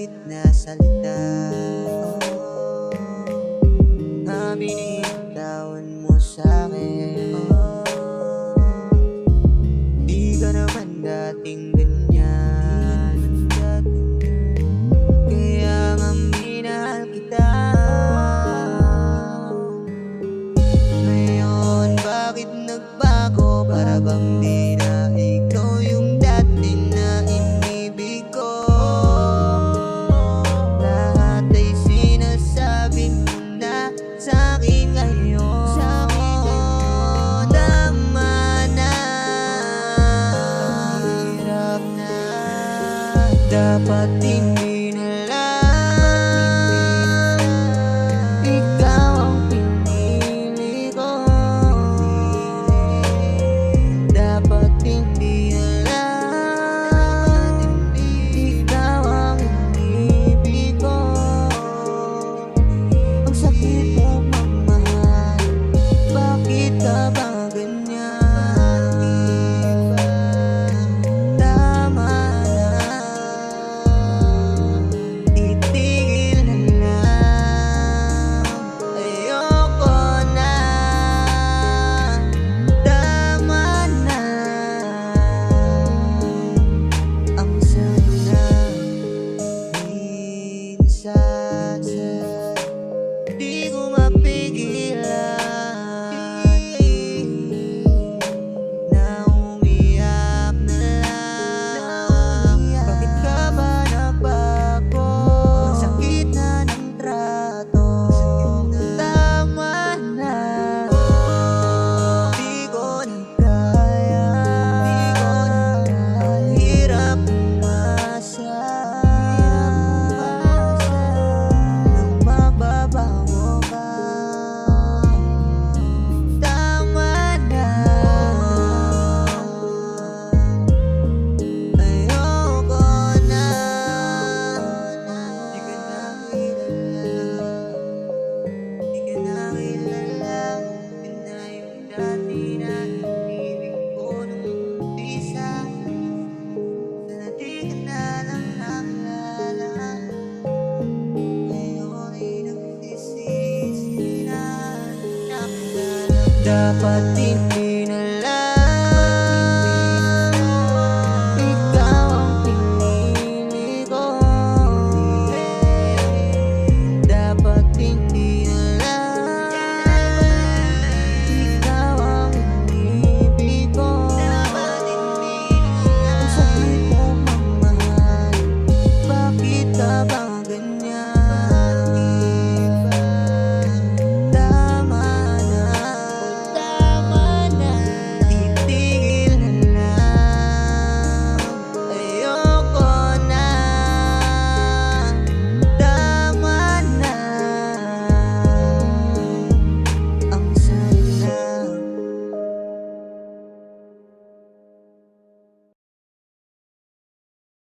malapit na salita na binitawan mo sa'kin. Di ka naman dating ganyan, kaya nga minahal kita. Ngayon bakit nagbago? Para bang di na ikaw yung dati na inibig ko. Lahat ay sinasabi mo na sa'kin ngayon. Tama na, hirap na. Dapat hindi na lang ikaw ang pinili ko. Dapat hindi na lang ikaw ang inibig ko. Ang sakit mo magmahal, bakit ka ba ganyan? Tama na, titigil na lang. Ayoko na, tama na. Ang sana minsan di ko mapigilan na umiyak na lang. Bakit ka ba nagbago? Ang sakit na ng trato. Tama na, di ko na kaya. Hirap umasa nang mababago ka. Tama na, ayoko na. Di ka na kilala, di ka na kilala. Yun na yung dati na inibig ko nung umpisa. Sana di ka na lang nakilala. Ngayon ay nagsisisi na nakilala. Dapat hindi